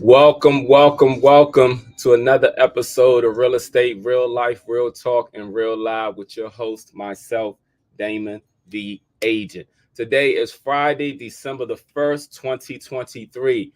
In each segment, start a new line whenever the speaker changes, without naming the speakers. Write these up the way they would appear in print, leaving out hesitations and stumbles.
Welcome to another episode of Real Estate, Real Life, Real Talk, and Real Live with your host, myself, Damon, the agent. Today is Friday, December the 1st, 2023.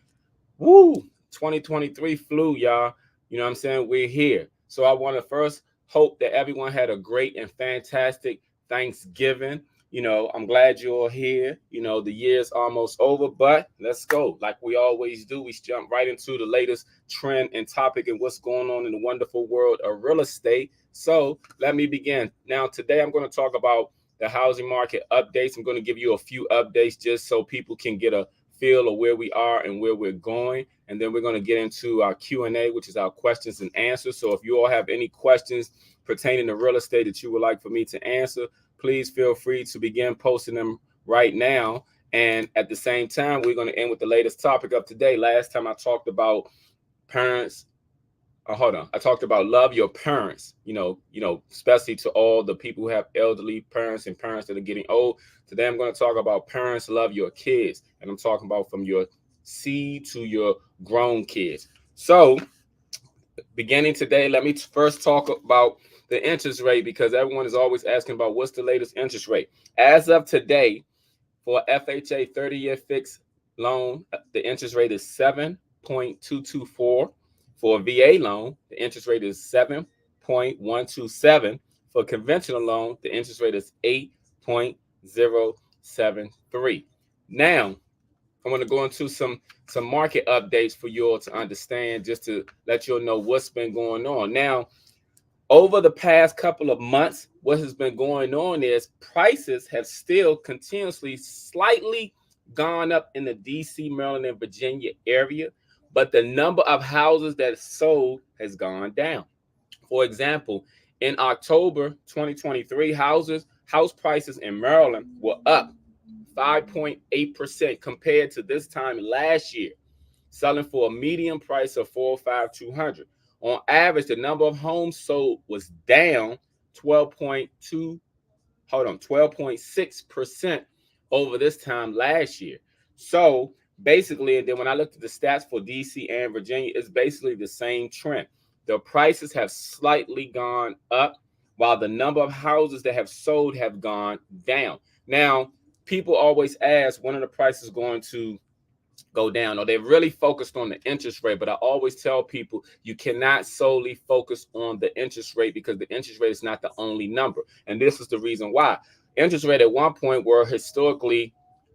Woo! 2023 flew, y'all. You know what I'm saying? We're here. So I want to first hope that everyone had a great and fantastic Thanksgiving. I'm glad you're all here. The year's almost over, but let's go. Like we always do, we jump right into the latest trend and topic and what's going on in the wonderful world of real estate. So let me begin. Now, today I'm going to talk about the housing market updates. I'm going to give you a few updates just so people can get a feel of where we are and where we're going. And then we're going to get into our Q&A, which is our questions and answers. So if you all have any questions pertaining to real estate that you would like for me to answer, please feel free to begin posting them right now. And at the same time, we're going to end with the latest topic of today. Last time I talked about parents. I talked about love your parents, especially to all the people who have elderly parents and parents that are getting old. Today, I'm going to talk about parents love your kids. And I'm talking about from your seed to your grown kids. So beginning today, let me first talk about the interest rate because everyone is always asking about what's the latest interest rate. As of today, for FHA 30-year fixed loan, the interest rate is 7.224. For a VA loan, the interest rate is 7.127. For a conventional loan, the interest rate is 8.073. Now, I'm going to go into some market updates for you all to understand, just to let you all know what's been going on. Now, over the past couple of months, what has been going on is prices have still continuously slightly gone up in the DC, Maryland, and Virginia area, but the number of houses that sold has gone down. For example, in October 2023, house prices in Maryland were up 5.8% compared to this time last year, selling for a median price of $405,200. On average, the number of homes sold was down 12.6% over this time last year. So basically, and then when I looked at the stats for DC and Virginia, it's basically the same trend. The prices have slightly gone up while the number of houses that have sold have gone down. Now, people always ask, when are the prices going to go down? Or they're really focused on the interest rate, but I always tell people you cannot solely focus on the interest rate because the interest rate is not the only number. And this is the reason why. Interest rate at one point were historically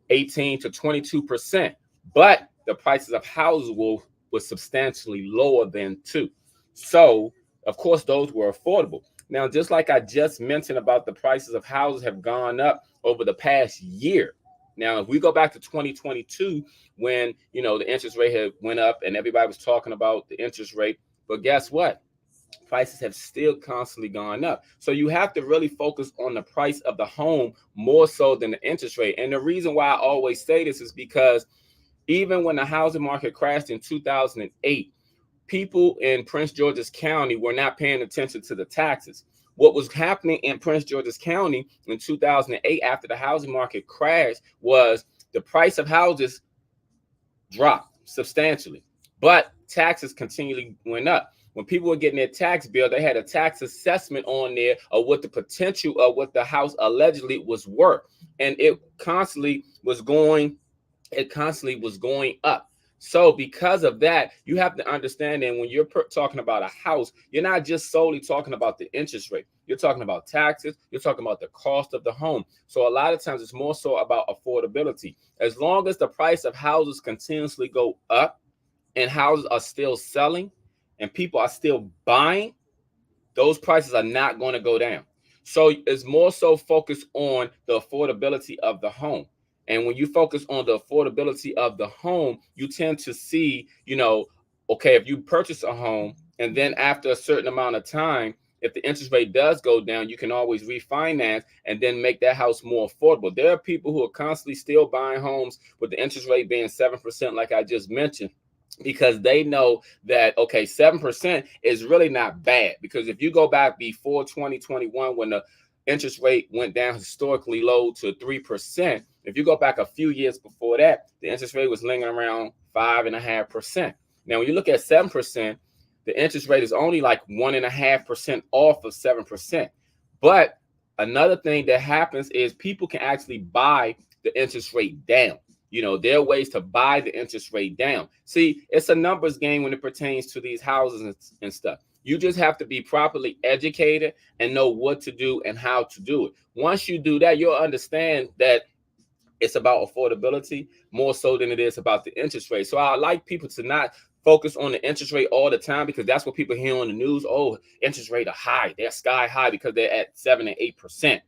18 to 22%, but the prices of houses was substantially lower than too. So, of course, those were affordable. Now, just like I just mentioned about the prices of houses have gone up over the past year. Now, if we go back to 2022, when the interest rate had went up and everybody was talking about the interest rate, but guess what? Prices have still constantly gone up. So you have to really focus on the price of the home more so than the interest rate. And the reason why I always say this is because even when the housing market crashed in 2008, people in Prince George's County were not paying attention to the taxes. What was happening in Prince George's County in 2008 after the housing market crashed was the price of houses dropped substantially, but taxes continually went up. When people were getting their tax bill, they had a tax assessment on there of what the potential of what the house allegedly was worth. And it constantly was going up. So because of that, you have to understand that when you're talking about a house, you're not just solely talking about the interest rate. You're talking about taxes. You're talking about the cost of the home. So a lot of times it's more so about affordability. As long as the price of houses continuously go up and houses are still selling and people are still buying, those prices are not going to go down. So it's more so focused on the affordability of the home. And when you focus on the affordability of the home, you tend to see, okay, if you purchase a home and then after a certain amount of time, if the interest rate does go down, you can always refinance and then make that house more affordable. There are people who are constantly still buying homes with the interest rate being 7%, like I just mentioned, because they know that, okay, 7% is really not bad. Because if you go back before 2021, when the interest rate went down historically low to 3%, if you go back a few years before that, the interest rate was lingering around 5.5%. Now, when you look at 7%, the interest rate is only like 1.5% off of 7%. But another thing that happens is people can actually buy the interest rate down. There are ways to buy the interest rate down. See, it's a numbers game when it pertains to these houses and stuff. You just have to be properly educated and know what to do and how to do it. Once you do that, you'll understand that it's about affordability more so than it is about the interest rate. So I like people to not focus on the interest rate all the time, because that's what people hear on the news. Oh, interest rate are high. They're sky high because they're at 7 and 8%.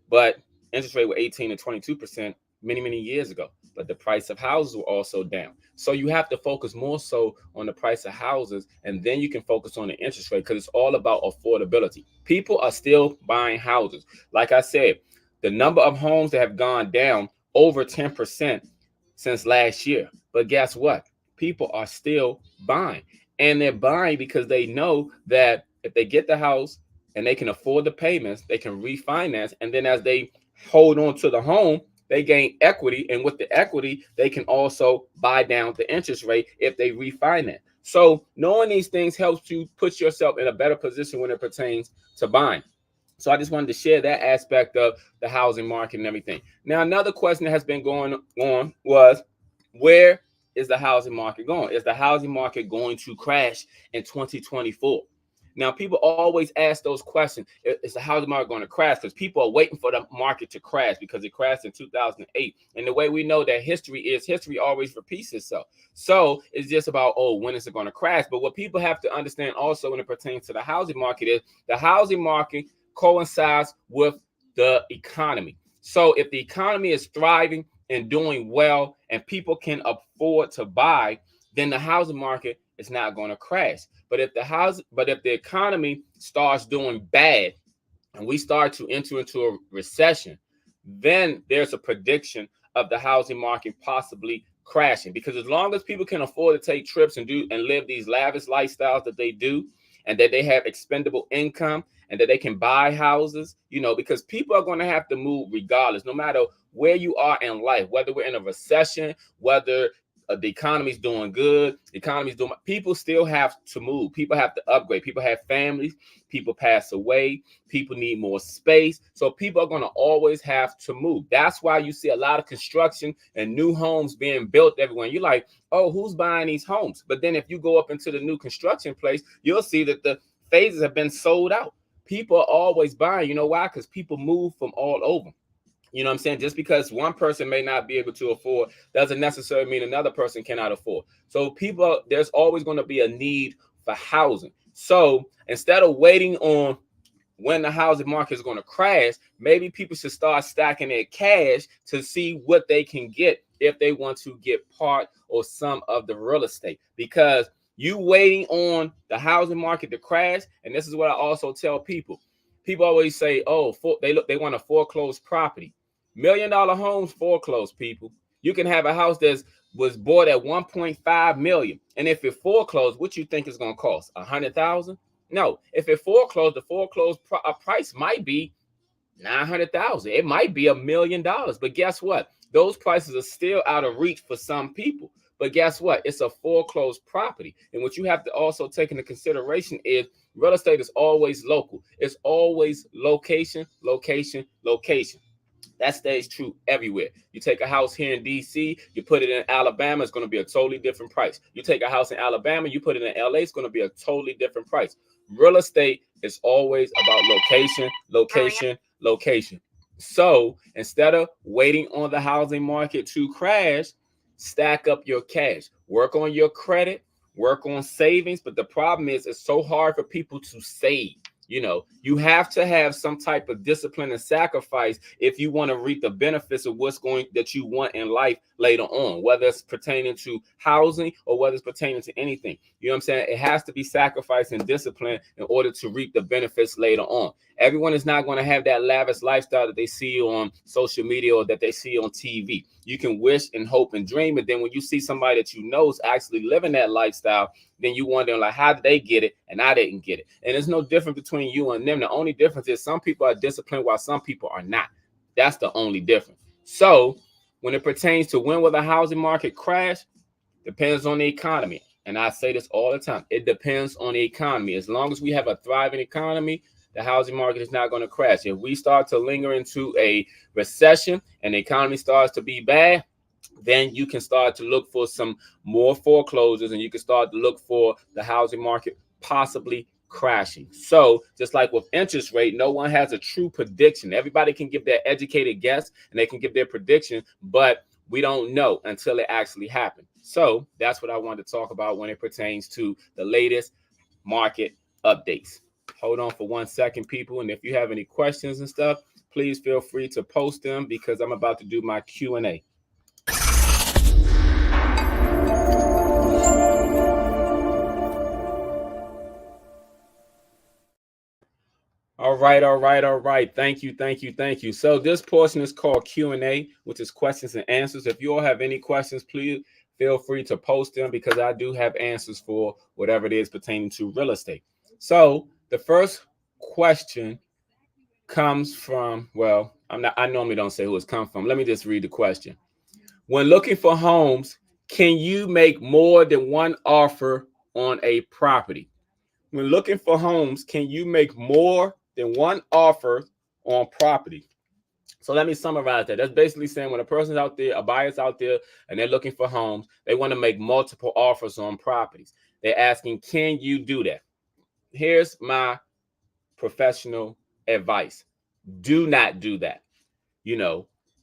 But interest rate were 18 and 22% many years ago. But the price of houses were also down. So you have to focus more so on the price of houses, and then you can focus on the interest rate, because it's all about affordability. People are still buying houses. Like I said, the number of homes that have gone down over 10% since last year. But guess what? People are still buying. And they're buying because they know that if they get the house and they can afford the payments, they can refinance. And then as they hold on to the home, they gain equity. And with the equity, they can also buy down the interest rate if they refinance. So knowing these things helps you put yourself in a better position when it pertains to buying. So I just wanted to share that aspect of the housing market and everything. Now, another question that has been going on was, where is the housing market going? Is the housing market going to crash in 2024? Now, people always ask those questions. Is the housing market going to crash? Because people are waiting for the market to crash, because it crashed in 2008. And the way we know that history always repeats itself. So it's just about, when is it going to crash? But what people have to understand also when it pertains to the housing market is the housing market coincides with the economy. So if the economy is thriving and doing well and people can afford to buy, then the housing market is not going to crash. But if the economy starts doing bad and we start to enter into a recession, then there's a prediction of the housing market possibly crashing. Because as long as people can afford to take trips and live these lavish lifestyles that they do, and that they have expendable income, and that they can buy houses, because people are going to have to move regardless, no matter where you are in life, whether we're in a recession, whether the economy's doing good, people still have to move. People have to upgrade. People have families. People pass away. People need more space. So people are going to always have to move. That's why you see a lot of construction and new homes being built everywhere. You're like, oh, who's buying these homes? But then if you go up into the new construction place, you'll see that the phases have been sold out. People are always buying. You know why? Because people move from all over. You know what I'm saying? Just because one person may not be able to afford doesn't necessarily mean another person cannot afford. So there's always going to be a need for housing. So instead of waiting on when the housing market is going to crash, maybe people should start stacking their cash to see what they can get if they want to get part or some of the real estate. Because you waiting on the housing market to crash, and this is what I also tell people. People always say, they want a foreclosed property. $1 million homes foreclosed, people. You can have a house that was bought at 1.5 million. And if it foreclosed, what you think it's going to cost? 100,000? No. If it foreclosed, the foreclosed price might be 900,000. It might be $1 million. But guess what? Those prices are still out of reach for some people. But guess what? It's a foreclosed property. And what you have to also take into consideration is real estate is always local. It's always location, location, location. That stays true everywhere. You take a house here in DC, you put it in Alabama, it's going to be a totally different price. You take a house in Alabama, you put it in LA, it's going to be a totally different price. Real estate is always about location, location, location. So instead of waiting on the housing market to crash, stack up your cash, work on your credit, work on savings. But the problem is it's so hard for people to save. You have to have some type of discipline and sacrifice if you want to reap the benefits of that you want in life later on, whether it's pertaining to housing or whether it's pertaining to anything. You know what I'm saying? It has to be sacrifice and discipline in order to reap the benefits later on. Everyone is not going to have that lavish lifestyle that they see on social media or that they see on TV. You can wish and hope and dream, and then when you see somebody that you know is actually living that lifestyle, then you wonder, like, how did they get it and I didn't get it? And there's no difference between you and them. The only difference is some people are disciplined while some people are not. That's the only difference. So when it pertains to when will the housing market crash, depends on the economy. and I say this all the time, it depends on the economy. As long as we have a thriving economy, the housing market is not going to crash. If we start to linger into a recession and the economy starts to be bad, then you can start to look for some more foreclosures, and you can start to look for the housing market possibly crashing. So just like with interest rate, no one has a true prediction. Everybody can give their educated guess and they can give their prediction, but we don't know until it actually happens. So that's what I wanted to talk about when it pertains to the latest market updates. Hold on for 1 second, people. And if you have any questions and stuff, please feel free to post them because I'm about to do my Q&A. All right. Thank you. So this portion is called Q&A, which is questions and answers. If you all have any questions, please feel free to post them because I do have answers for whatever it is pertaining to real estate. So the first question comes from, well, I normally don't say who it's come from. Let me just read the question. When looking for homes, can you make more than one offer on a property? When looking for homes, can you make more than one offer on property? So let me summarize that. That's basically saying when a person's out there, a buyer's out there, and they're looking for homes, they want to make multiple offers on properties. They're asking, can you do that? Here's my professional advice. Do not do that.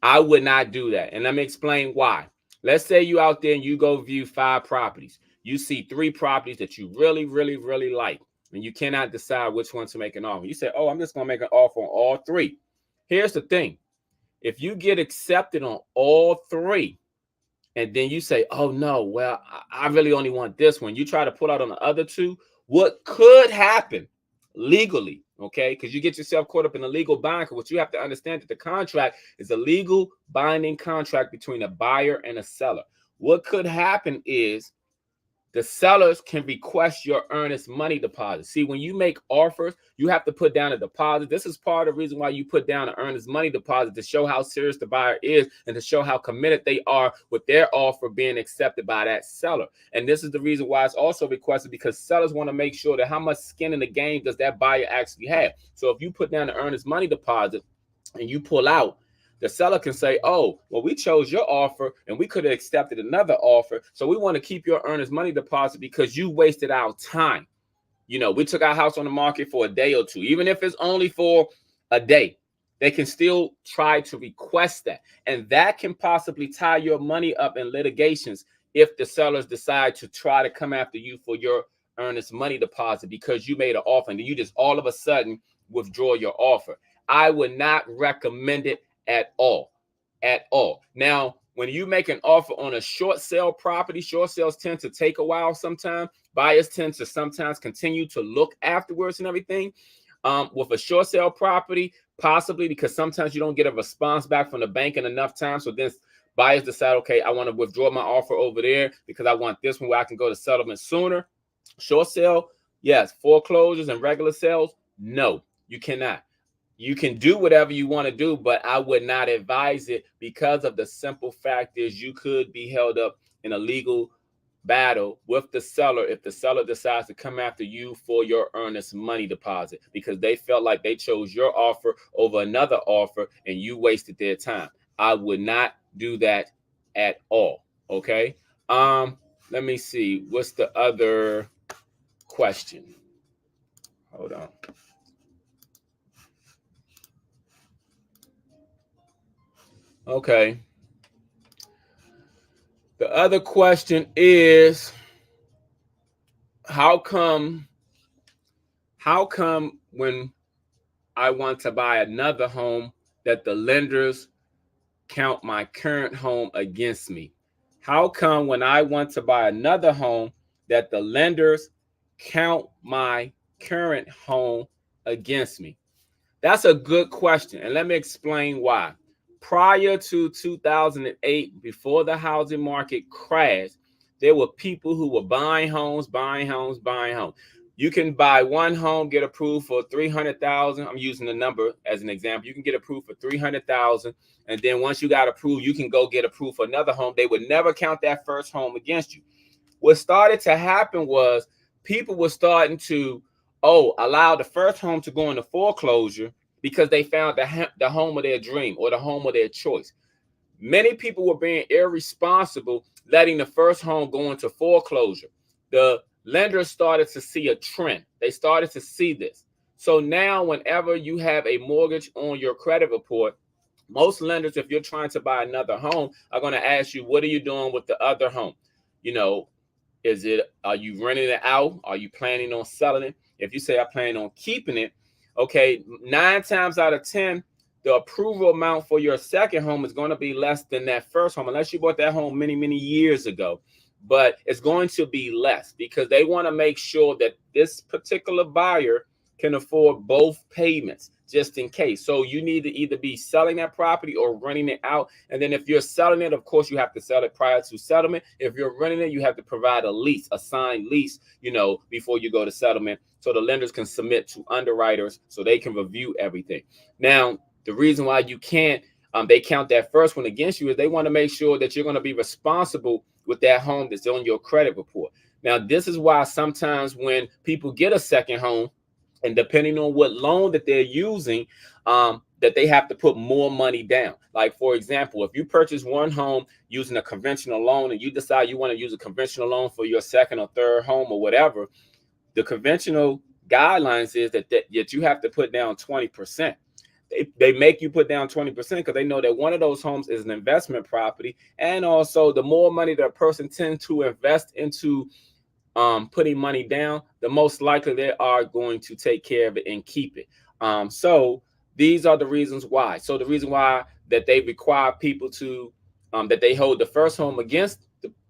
I would not do that. And let me explain why. Let's say you out there and you go view 5 properties. You see 3 properties that you really, really, really like, and you cannot decide which one to make an offer. You say, oh, I'm just going to make an offer on all 3. Here's the thing. If you get accepted on all 3, and then you say, oh, no, well, I really only want this one. You try to pull out on the other 2. What could happen legally, okay, because you get yourself caught up in a legal bind. What you have to understand that the contract is a legal binding contract between a buyer and a seller. What could happen is the sellers can request your earnest money deposit. See, when you make offers, you have to put down a deposit. This is part of the reason why you put down an earnest money deposit, to show how serious the buyer is and to show how committed they are with their offer being accepted by that seller. And this is the reason why it's also requested, because sellers want to make sure that how much skin in the game does that buyer actually have. So if you put down an earnest money deposit and you pull out, the seller can say, oh, well, we chose your offer and we could have accepted another offer. So we want to keep your earnest money deposit because you wasted our time. We took our house on the market for a day or 2, even if it's only for a day. They can still try to request that. And that can possibly tie your money up in litigations if the sellers decide to try to come after you for your earnest money deposit because you made an offer and you just all of a sudden withdraw your offer. I would not recommend it at all. Now, when you make an offer on a short sale property, short sales tend to take a while sometimes. Buyers tend to sometimes continue to look afterwards and everything. With a short sale property, possibly because sometimes you don't get a response back from the bank in enough time. So then buyers decide, okay, I want to withdraw my offer over there because I want this one where I can go to settlement sooner. Short sale, yes. Foreclosures and regular sales, no, you cannot. You can do whatever you want to do, but I would not advise it because of the simple fact is you could be held up in a legal battle with the seller if the seller decides to come after you for your earnest money deposit because they felt like they chose your offer over another offer and you wasted their time. I would not do that at all. Okay. Let me see. What's the other question? Hold on. Okay. The other question is, how come when I want to buy another home that the lenders count my current home against me? How come when I want to buy another home that the lenders count my current home against me? That's a good question. And let me explain why. Prior to 2008, before the housing market crashed, there were people who were buying homes. You can buy one home, get approved for $300,000. I'm using the number as an example. You can get approved for $300,000, and then once you got approved, you can go get approved for another home. They would never count that first home against you. what started to happen was people were starting to allow the first home to go into foreclosure because they found the home of their dream or the home of their choice. Many people were being irresponsible, letting the first home go into foreclosure. The lenders started to see a trend. They started to see this. So now, whenever you have a mortgage on your credit report, most lenders, if you're trying to buy another home, are going to ask you, what are you doing with the other home? Are you renting it out? Are you planning on selling it? If you say I plan on keeping it, okay, 9 times out of 10, the approval amount for your second home is going to be less than that first home, unless you bought that home many, many years ago. But it's going to be less because they want to make sure that this particular buyer can afford both payments just in case. So you need to either be selling that property or renting it out. And then if you're selling it, of course, you have to sell it prior to settlement. If you're renting it, you have to provide a signed lease, before you go to settlement, so the lenders can submit to underwriters so they can review everything. Now, the reason why you can't, they count that first one against you is they want to make sure that you're going to be responsible with that home that's on your credit report. Now, this is why sometimes when people get a second home, and depending on what loan that they're using, that they have to put more money down. Like, for example, if you purchase one home using a conventional loan and you decide you want to use a conventional loan for your second or third home or whatever, the conventional guidelines is that you have to put down 20%. They make you put down 20% because they know that one of those homes is an investment property. And also, the more money that a person tends to invest into putting money down, the most likely they are going to take care of it and keep it. So these are the reasons why. So the reason why that they require people to that they hold the first home against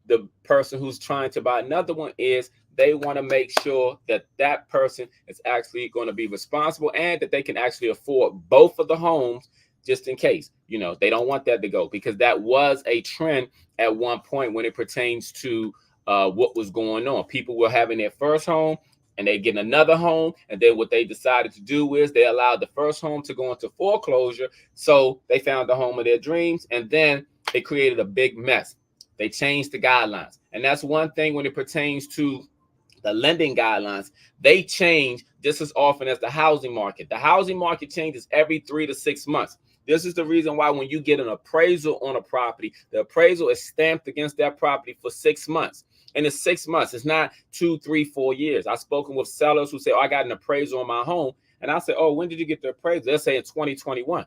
the person who's trying to buy another one is they want to make sure that that person is actually going to be responsible and that they can actually afford both of the homes, just in case. They don't want that to go, because that was a trend at one point when it pertains to what was going on. People were having their first home and they get another home, and then what they decided to do is they allowed the first home to go into foreclosure, so they found the home of their dreams, and then it created a big mess. They changed the guidelines, and that's one thing when it pertains to the lending guidelines. They change just as often as the housing market. The housing market changes every 3 to 6 months. This is the reason why when you get an appraisal on a property, the appraisal is stamped against that property for 6 months. And it's 6 months. It's not 2, 3, 4 years. I've spoken with sellers who say, I got an appraisal on my home. And I say, when did you get the appraisal? They'll say in 2021.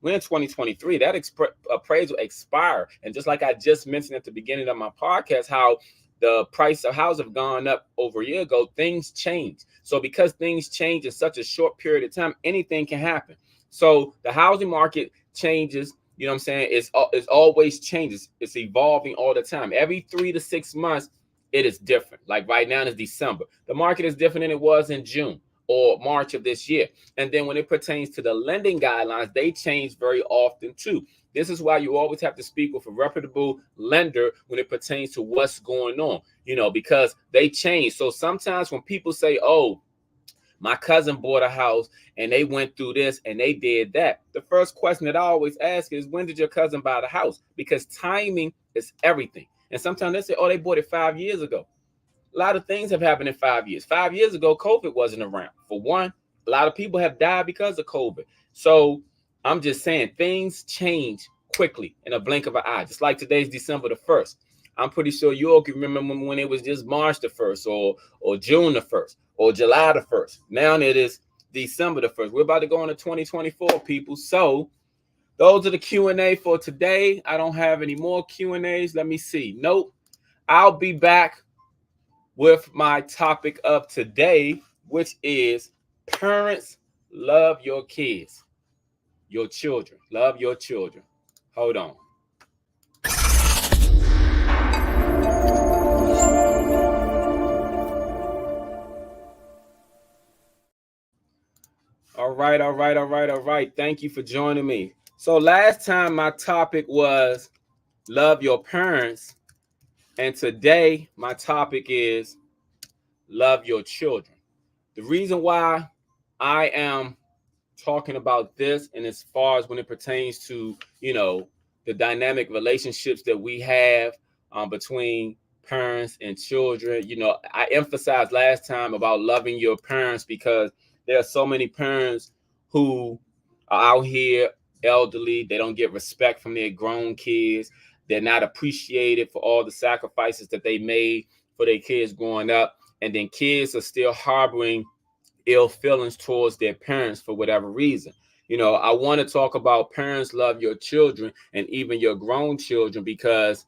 We're in 2023. That appraisal expired. And just like I just mentioned at the beginning of my podcast, how the price of houses have gone up over a year ago, things change. So because things change in such a short period of time, anything can happen. So the housing market changes, you know what I'm saying? It's always changes. It's evolving all the time. Every 3 to 6 months, it is different. Like right now it's December. The market is different than it was in June or March of this year. And then when it pertains to the lending guidelines, they change very often too. This is why you always have to speak with a reputable lender when it pertains to what's going on, because they change. So sometimes when people say, my cousin bought a house and they went through this and they did that, the first question that I always ask is, when did your cousin buy the house? Because timing is everything. And sometimes they say, they bought it 5 years ago. A lot of things have happened in 5 years. 5 years ago, COVID wasn't around. For one, a lot of people have died because of COVID. So I'm just saying things change quickly in a blink of an eye. Just like today's December the 1st. I'm pretty sure you all can remember when it was just March the 1st or June the 1st or July the 1st. Now it is December the 1st. We're about to go into 2024, people. So those are the Q&A for today. I don't have any more Q&As. Let me see. Nope. I'll be back with my topic of today, which is parents, love your kids, your children. Love your children. Hold on. All right. Thank you for joining me. So last time my topic was love your parents. And today my topic is love your children. The reason why I am talking about this, and as far as when it pertains to, the dynamic relationships that we have between parents and children. You know, I emphasized last time about loving your parents because there are so many parents who are out here elderly. They don't get respect from their grown kids. They're not appreciated for all the sacrifices that they made for their kids growing up. And then kids are still harboring ill feelings towards their parents for whatever reason. You know, I want to talk about parents love your children and even your grown children because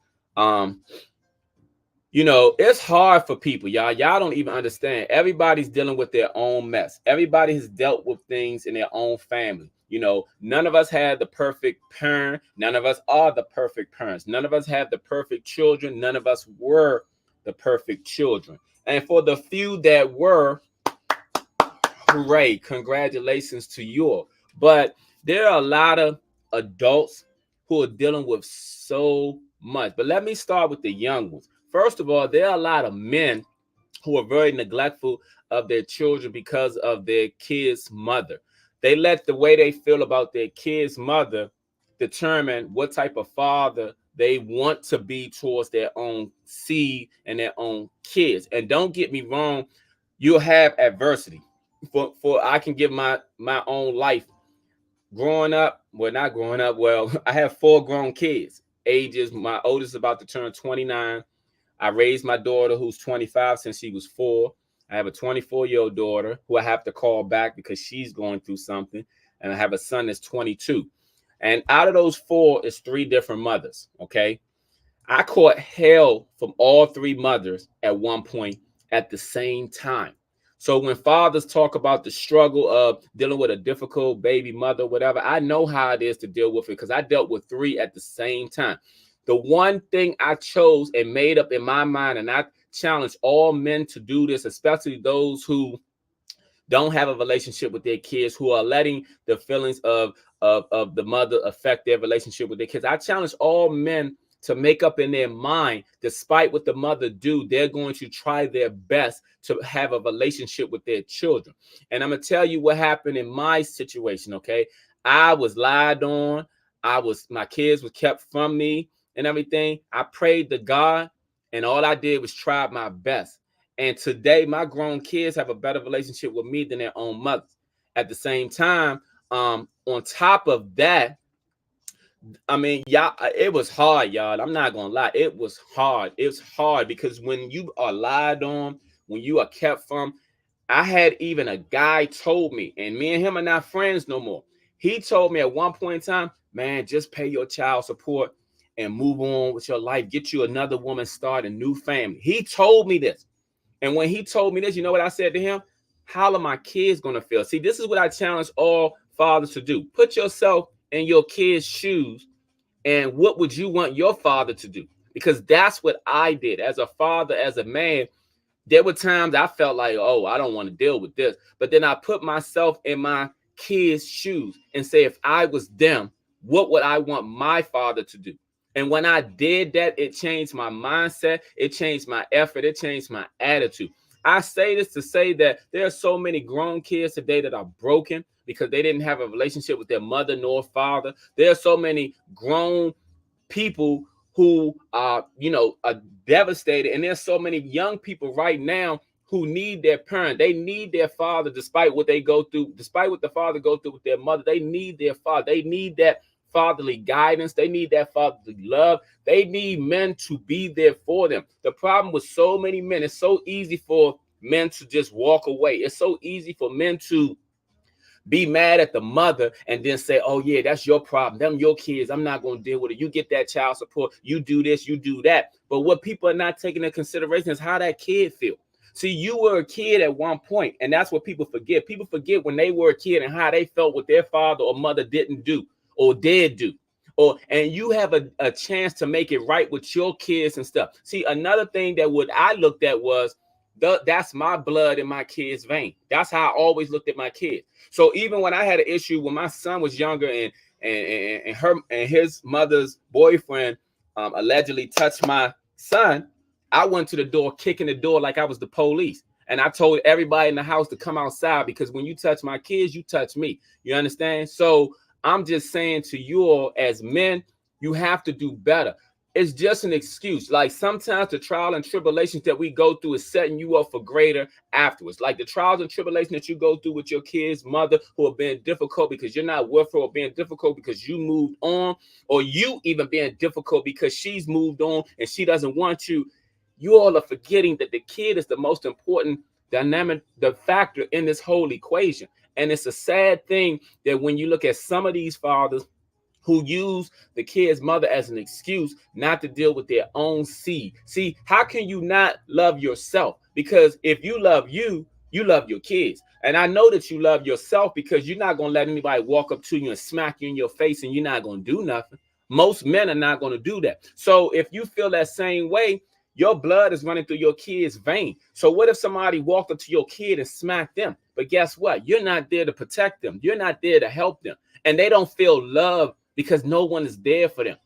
you know, it's hard for people, y'all. Y'all don't even understand. Everybody's dealing with their own mess. Everybody has dealt with things in their own family. You know, none of us had the perfect parent. None of us are the perfect parents. None of us have the perfect children. None of us were the perfect children. And for the few that were, hooray, congratulations to you all. But there are a lot of adults who are dealing with so much. But let me start with the young ones. First of all, there are a lot of men who are very neglectful of their children because of their kid's mother. They let the way they feel about their kid's mother determine what type of father they want to be towards their own seed and their own kids. And don't get me wrong, you'll have adversity. For I can give my own life. Growing up, well, not growing up, well, I have 4 grown kids. Ages, my oldest is about to turn 29. I raised my daughter who's 25 since she was 4. I have a 24-year-old daughter who I have to call back because she's going through something. And I have a son that's 22. And out of those 4 is 3 different mothers, okay? I caught hell from all 3 mothers at one point at the same time. So when fathers talk about the struggle of dealing with a difficult baby mother, whatever, I know how it is to deal with it because I dealt with 3 at the same time. The one thing I chose and made up in my mind, and I challenge all men to do this, especially those who don't have a relationship with their kids, who are letting the feelings of the mother affect their relationship with their kids. I challenge all men to make up in their mind, despite what the mother do, they're going to try their best to have a relationship with their children. And I'm going to tell you what happened in my situation, okay? I was lied on. My kids were kept from me and everything. I prayed to God, and all I did was try my best. And today, my grown kids have a better relationship with me than their own mothers. At the same time, on top of that, I mean, y'all, it was hard, y'all. I'm not gonna lie, it was hard. It's hard because when you are lied on, when you are kept from, I had even a guy told me, and me and him are not friends no more. He told me at one point in time, man, just pay your child support and move on with your life. Get you another woman, start a new family. He told me this. And when he told me this, you know what I said to him? How are my kids going to feel? See, this is what I challenge all fathers to do. Put yourself in your kids' shoes, and what would you want your father to do? Because that's what I did as a father, as a man. There were times I felt like, oh, I don't want to deal with this. But then I put myself in my kids' shoes and say, if I was them, what would I want my father to do? And when I did that, it changed my mindset. It changed my effort. It changed my attitude. I say this to say that there are so many grown kids today that are broken because they didn't have a relationship with their mother nor father. There are so many grown people who are, are devastated. And there's so many young people right now who need their parent. They need their father, despite what they go through, despite what the father go through with their mother. They need their father. They need that fatherly guidance. They need that fatherly love. They need men to be there for them. The problem with so many men, it's so easy for men to just walk away. It's so easy for men to be mad at the mother and then say, oh yeah, that's your problem. Them your kids. I'm not going to deal with it. You get that child support. You do this, you do that. But what people are not taking into consideration is how that kid feel. See, you were a kid at one point, and that's what people forget. People forget when they were a kid and how they felt what their father or mother didn't do or did do. And you have a chance to make it right with your kids and stuff. See, another thing that what I looked at was, that's my blood in my kids' vein. That's how I always looked at my kids. So even when I had an issue when my son was younger and his mother's boyfriend allegedly touched my son, I went to the door, kicking the door like I was the police. And I told everybody in the house to come outside because when you touch my kids, you touch me. You understand? So I'm just saying to you all as men, you have to do better. it's just an excuse. Like sometimes the trial and tribulations that we go through is setting you up for greater afterwards. Like the trials and tribulations that you go through with your kid's mother who are being difficult because you're not with her, or being difficult because you moved on, or you even being difficult because she's moved on and she doesn't want you. You all are forgetting that the kid is the most important dynamic, the factor in this whole equation. And it's a sad thing that when you look at some of these fathers who use the kid's mother as an excuse not to deal with their own seed. See, how can you not love yourself? Because if you love you, you love your kids. And I know that you love yourself because you're not going to let anybody walk up to you and smack you in your face and you're not going to do nothing. Most men are not going to do that. So if you feel that same way, your blood is running through your kid's vein. So what if somebody walked up to your kid and smacked them? But guess what? You're not there to protect them. You're not there to help them. And they don't feel love because no one is there for them.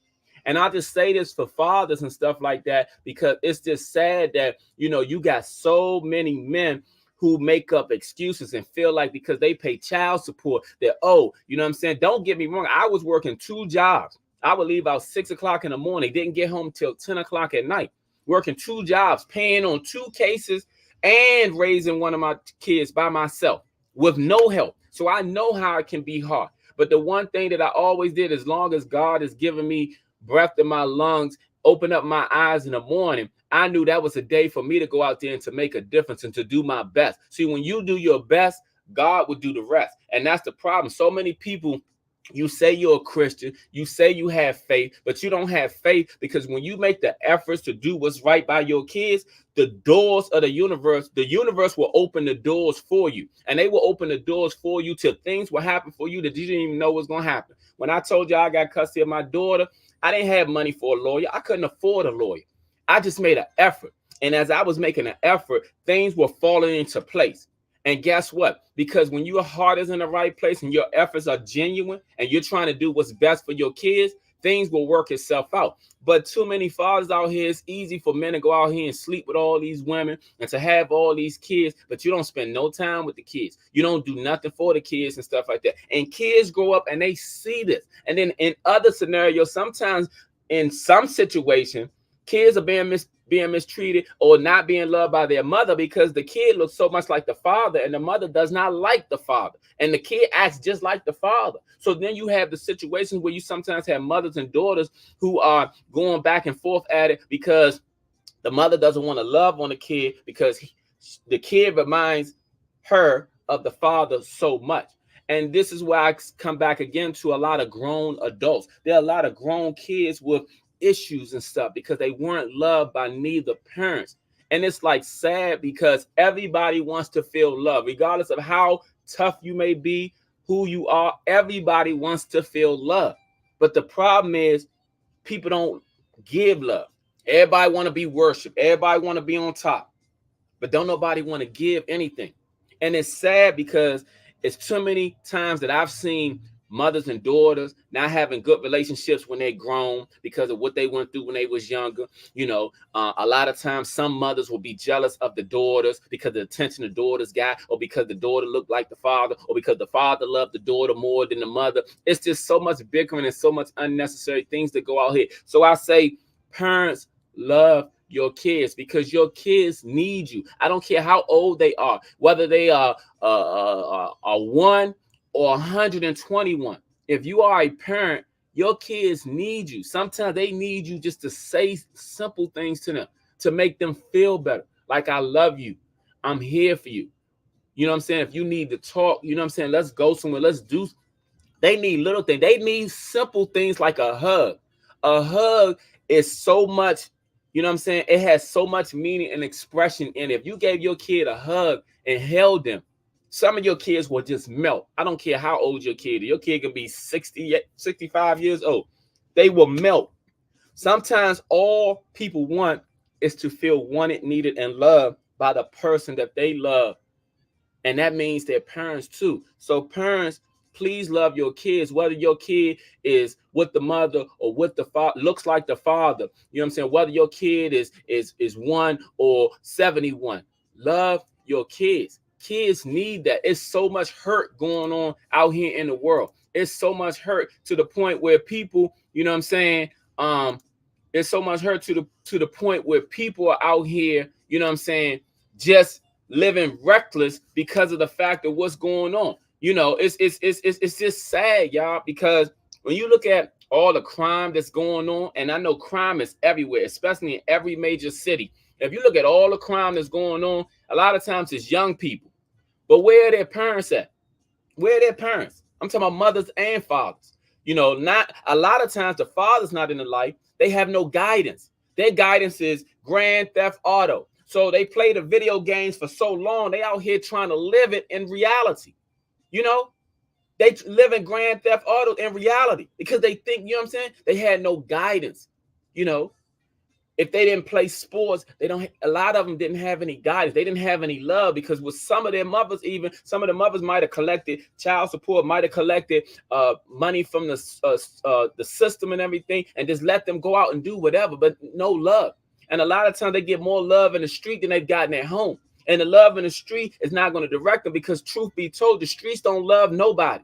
And I just say this for fathers and stuff like that, because it's just sad that, you know, you got so many men who make up excuses and feel like because they pay child support that, oh, you know what I'm saying? Don't get me wrong. I was working 2 jobs. I would leave out 6 o'clock in the morning, didn't get home till 10 o'clock at night, working 2 jobs, paying on 2 cases and raising one of my kids by myself with no help. So I know how it can be hard. But the one thing that I always did, as long as God has given me breath in my lungs, open up my eyes in the morning, I knew that was a day for me to go out there and to make a difference and to do my best. See, when you do your best, God will do the rest. And that's the problem. So many people, you say you're a Christian, you say you have faith, but you don't have faith because when you make the efforts to do what's right by your kids, the doors of the universe will open the doors for you. And they will open the doors for you till things will happen for you that you didn't even know was going to happen. When I told you I got custody of my daughter, I didn't have money for a lawyer. I couldn't afford a lawyer. I just made an effort. And as I was making an effort, things were falling into place. And guess what? Because when your heart is in the right place and your efforts are genuine and you're trying to do what's best for your kids, things will work itself out. But too many fathers out here, it's easy for men to go out here and sleep with all these women and to have all these kids, but you don't spend no time with the kids. You don't do nothing for the kids and stuff like that. And kids grow up and they see this. And then in other scenarios, sometimes in some situation, kids are being mistreated or not being loved by their mother because the kid looks so much like the father and the mother does not like the father, and the kid acts just like the father. So then you have the situations where you sometimes have mothers and daughters who are going back and forth at it because the mother doesn't want to love on the kid because the kid reminds her of the father so much. And this is why I come back again to a lot of grown adults. There are a lot of grown kids with issues and stuff because they weren't loved by neither parents. And it's like sad because everybody wants to feel love, regardless of how tough you may be, who you are. Everybody wants to feel love. But the problem is people don't give love. Everybody want to be worshiped. Everybody want to be on top. But don't nobody want to give anything. And it's sad because it's too many times that I've seen mothers and daughters not having good relationships when they're grown because of what they went through when they was younger. You know, a lot of times some mothers will be jealous of the daughters because of the attention the daughters got, or because the daughter looked like the father, or because the father loved the daughter more than the mother. It's just so much bickering and so much unnecessary things that go out here. So I say, parents, love your kids because your kids need you. I don't care how old they are, whether they are 1 or 121. If you are a parent, your kids need you. Sometimes they need you just to say simple things to them to make them feel better. Like, I love you. I'm here for you. You know what I'm saying? If you need to talk, you know what I'm saying? Let's go somewhere. Let's do. They need little things. They need simple things like a hug. A hug is so much, you know what I'm saying? It has so much meaning and expression in it. If you gave your kid a hug and held them, some of your kids will just melt. I don't care how old your kid is. Your kid can be 60, 65 years old. They will melt. Sometimes all people want is to feel wanted, needed, and loved by the person that they love. And that means their parents too. So parents, please love your kids, whether your kid is with the mother or with the father, looks like the father. You know what I'm saying? Whether your kid is 1 or 71. Love your kids. Kids need that. It's so much hurt going on out here in the world. It's so much hurt to the point where people, you know what I'm saying, It's so much hurt to the point where people are out here, you know what I'm saying, just living reckless because of the fact of what's going on. You know, it's just sad, y'all, because when you look at all the crime that's going on, and I know crime is everywhere, especially in every major city. If you look at all the crime that's going on, a lot of times it's young people. But where are their parents at? Where are their parents? I'm talking about mothers and fathers. You know, not a lot of times the father's not in the life. They have no guidance. Their guidance is Grand Theft Auto. So they play the video games for so long, they out here trying to live it in reality. You know, they live in Grand Theft Auto in reality because they think, you know what I'm saying? They had no guidance. You know, if they didn't play sports, they don't. A lot of them didn't have any guidance. They didn't have any love because with some of their mothers, even some of the mothers might have collected child support, might have collected money from the system and everything, and just let them go out and do whatever, but no love. And a lot of times they get more love in the street than they've gotten at home. And the love in the street is not going to direct them because, truth be told, the streets don't love nobody.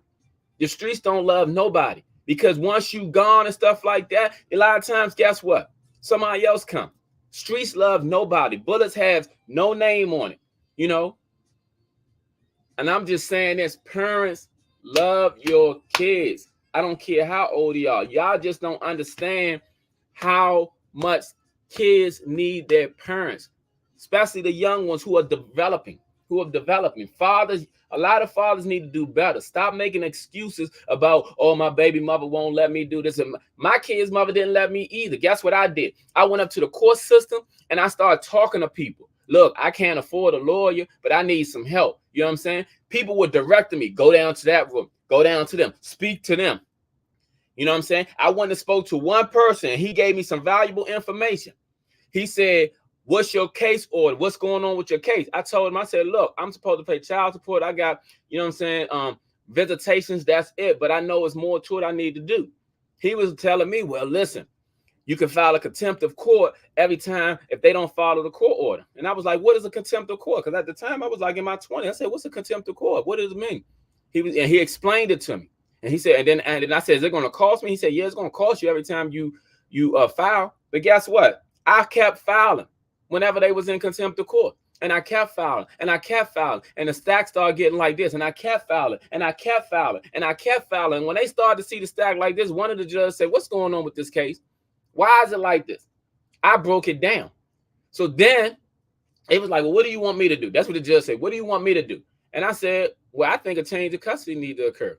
The streets don't love nobody because once you gone and stuff like that, a lot of times, guess what? Somebody else come. Streets love nobody. Bullets have no name on it, you know. And I'm just saying this, parents, love your kids. I don't care how old you are. Y'all just don't understand how much kids need their parents, especially the young ones who are developing. Fathers, a lot of fathers need to do better. Stop making excuses about, oh, my baby mother won't let me do this. And my kid's mother didn't let me either. Guess what I did? I went up to the court system and I started talking to people. Look, I can't afford a lawyer, but I need some help. You know what I'm saying? People were directing me, go down to that room, go down to them, speak to them. You know what I'm saying? I went and spoke to one person and he gave me some valuable information. He said, what's your case order? What's going on with your case? I told him, I said, look, I'm supposed to pay child support. I got, you know what I'm saying, visitations, that's it. But I know it's more to it I need to do. He was telling me, well, listen, you can file a contempt of court every time if they don't follow the court order. And I was like, what is a contempt of court? Because at the time I was like in my 20s. I said, what's a contempt of court? What does it mean? He explained it to me. And he said, and then I said, is it going to cost me? He said, yeah, it's going to cost you every time you file. But guess what? I kept filing whenever they was in contempt of court. And I kept filing, and I kept filing, and the stack started getting like this, and I kept filing, and I kept filing, and I kept filing. And when they started to see the stack like this, one of the judges said, what's going on with this case? Why is it like this? I broke it down. So then it was like, well, what do you want me to do? That's what the judge said. What do you want me to do? And I said, well, I think a change of custody needs to occur.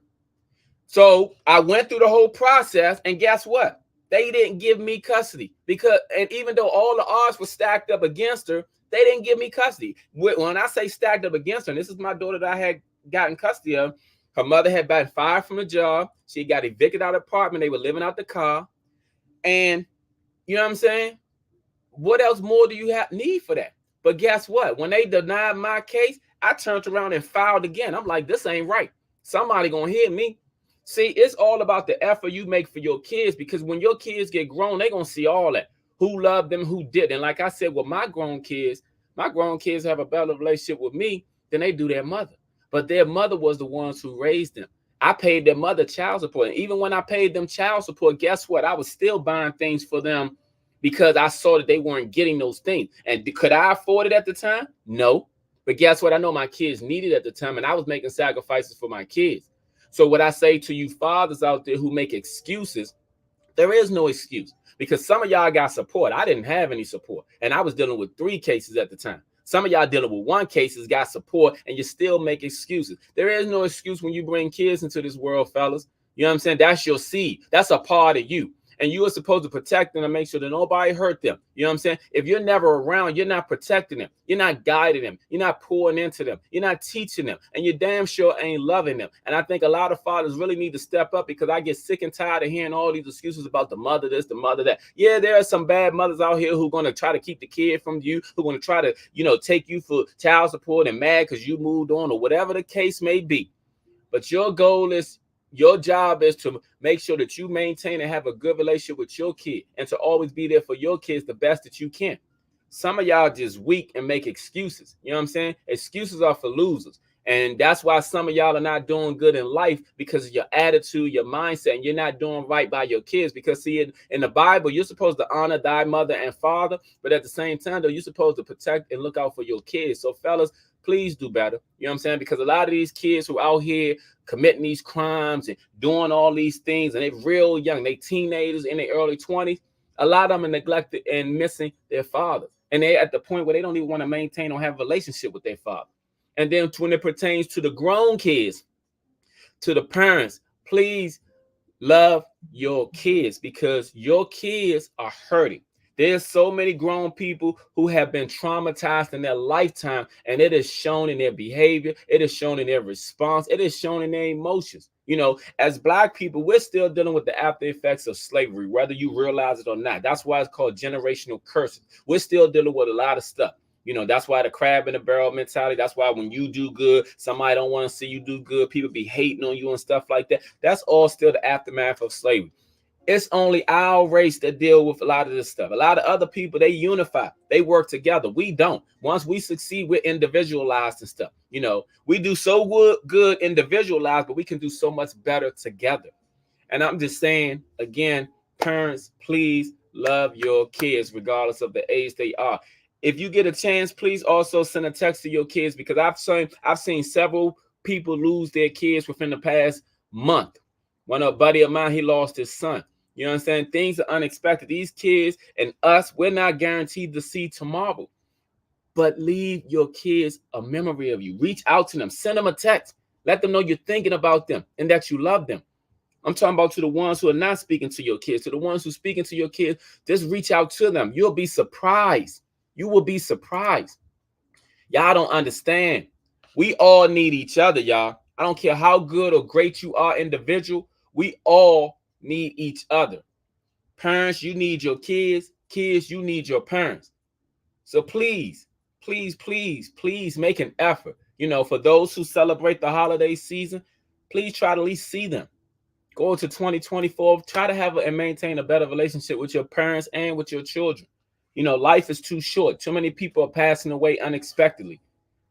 So I went through the whole process, and guess what? They didn't give me custody because, and even though all the odds were stacked up against her, they didn't give me custody. When I say stacked up against her, and this is my daughter that I had gotten custody of, her mother had been fired from a job. She got evicted out of the apartment. They were living out the car. And you know what I'm saying? What else more do you need for that? But guess what? When they denied my case, I turned around and filed again. I'm like, this ain't right. Somebody gonna hear me. See, it's all about the effort you make for your kids, because when your kids get grown, they're going to see all that. Who loved them, who didn't. And like I said, with my grown kids have a better relationship with me than they do their mother. But their mother was the ones who raised them. I paid their mother child support. And even when I paid them child support, guess what? I was still buying things for them because I saw that they weren't getting those things. And could I afford it at the time? No. But guess what? I know my kids needed it at the time, and I was making sacrifices for my kids. So what I say to you fathers out there who make excuses, there is no excuse, because some of y'all got support. I didn't have any support, and I was dealing with 3 cases at the time. Some of y'all dealing with 1 case, got support, and you still make excuses. There is no excuse when you bring kids into this world, fellas. You know what I'm saying? That's your seed. That's a part of you. And you are supposed to protect them and make sure that nobody hurt them. You know what I'm saying? If you're never around, you're not protecting them. You're not guiding them. You're not pouring into them. You're not teaching them. And you damn sure ain't loving them. And I think a lot of fathers really need to step up, because I get sick and tired of hearing all these excuses about the mother this, the mother that. Yeah, there are some bad mothers out here who are going to try to keep the kid from you, who are going to try to, take you for child support and mad because you moved on, or whatever the case may be. But your job is to make sure that you maintain and have a good relationship with your kid, and to always be there for your kids the best that you can. Some of y'all just weak and make excuses. You know what I'm saying? Excuses are for losers. And that's why some of y'all are not doing good in life, because of your attitude, your mindset, and you're not doing right by your kids. Because see, in the Bible, you're supposed to honor thy mother and father, but at the same time, though, you're supposed to protect and look out for your kids. So fellas, please do better. You know what I'm saying? Because a lot of these kids who are out here committing these crimes and doing all these things, and they're real young, they teenagers in their early 20s, a lot of them are neglected and missing their father. And they're at the point where they don't even want to maintain or have a relationship with their father. And then when it pertains to the grown kids, to the parents, please love your kids, because your kids are hurting. There's so many grown people who have been traumatized in their lifetime, and it is shown in their behavior, it is shown in their response, it is shown in their emotions. You know, as Black people, we're still dealing with the after effects of slavery, whether you realize it or not. That's why it's called generational curses. We're still dealing with a lot of stuff. You know, that's why the crab in the barrel mentality. That's why when you do good, somebody don't want to see you do good. People be hating on you and stuff like that. That's all still the aftermath of slavery. It's only our race that deal with a lot of this stuff. A lot of other people, they unify, they work together. We don't. Once we succeed, we're individualized and stuff. You know, we do so good individualized, but we can do so much better together. And I'm just saying, again, parents, please love your kids regardless of the age they are. If you get a chance, please also send a text to your kids, because I've seen several people lose their kids within the past month. A buddy of mine, he lost his son. You know what I'm saying? Things are unexpected. These kids and us, we're not guaranteed to see tomorrow. But leave your kids a memory of you. Reach out to them. Send them a text. Let them know you're thinking about them and that you love them. I'm talking about to the ones who are not speaking to your kids. To the ones who are speaking to your kids, just reach out to them. You'll be surprised. You will be surprised. Y'all don't understand. We all need each other, y'all. I don't care how good or great you are individual. We all need each other. Parents, you need your kids. Kids, you need your parents. So please, please, please, please make an effort. You know, for those who celebrate the holiday season, please try to at least see them. Go to 2024. Try to have and maintain a better relationship with your parents and with your children. You know, life is too short. Too many people are passing away unexpectedly.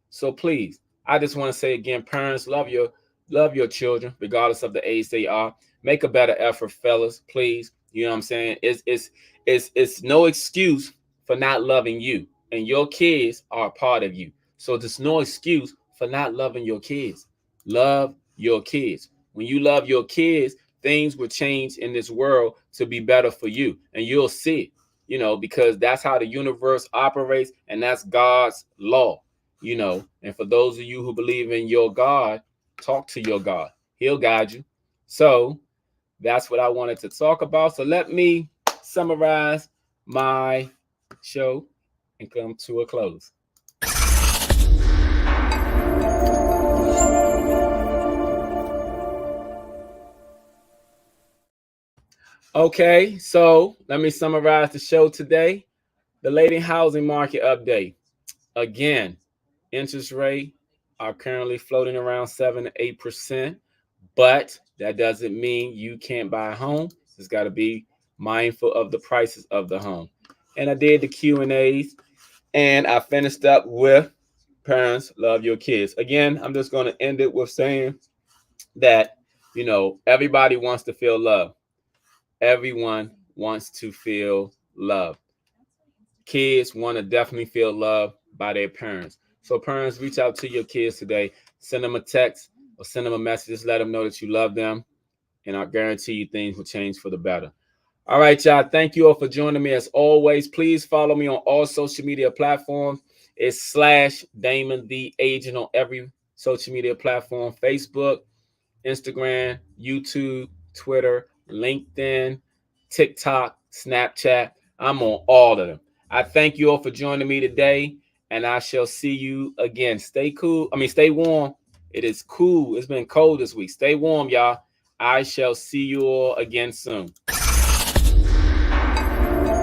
So please, I just want to say again, parents, love your children, regardless of the age they are. Make a better effort, fellas, please. You know what I'm saying? It's no excuse for not loving you, and your kids are a part of you. So there's no excuse for not loving your kids. Love your kids. When you love your kids, things will change in this world to be better for you, and you'll see it. You know, because that's how the universe operates, and that's God's law. You know, and for those of you who believe in your God, talk to your God. He'll guide you. So that's what I wanted to talk about. So let me summarize my show and come to a close. Okay, so let me summarize the show today. The late housing market update. Again, interest rate are currently floating around 7 to 8%, but that doesn't mean you can't buy a home. Just got to be mindful of the prices of the home. And I did the Q&As, and I finished up with parents, love your kids. Again, I'm just going to end it with saying that, you know, everybody wants to feel love. Everyone wants to feel love. Kids want to definitely feel loved by their parents. So parents, reach out to your kids today. Send them a text or send them a message. Just let them know that you love them. And I guarantee you things will change for the better. All right, y'all. Thank you all for joining me. As always, please follow me on all social media platforms. It's /Damon the Agent on every social media platform: Facebook, Instagram, YouTube, Twitter, LinkedIn, TikTok, Snapchat. I'm on all of them. I thank you all for joining me today, and I shall see you again. Stay cool. Stay warm. It is cool. It's been cold this week. Stay warm, y'all. I shall see you all again soon.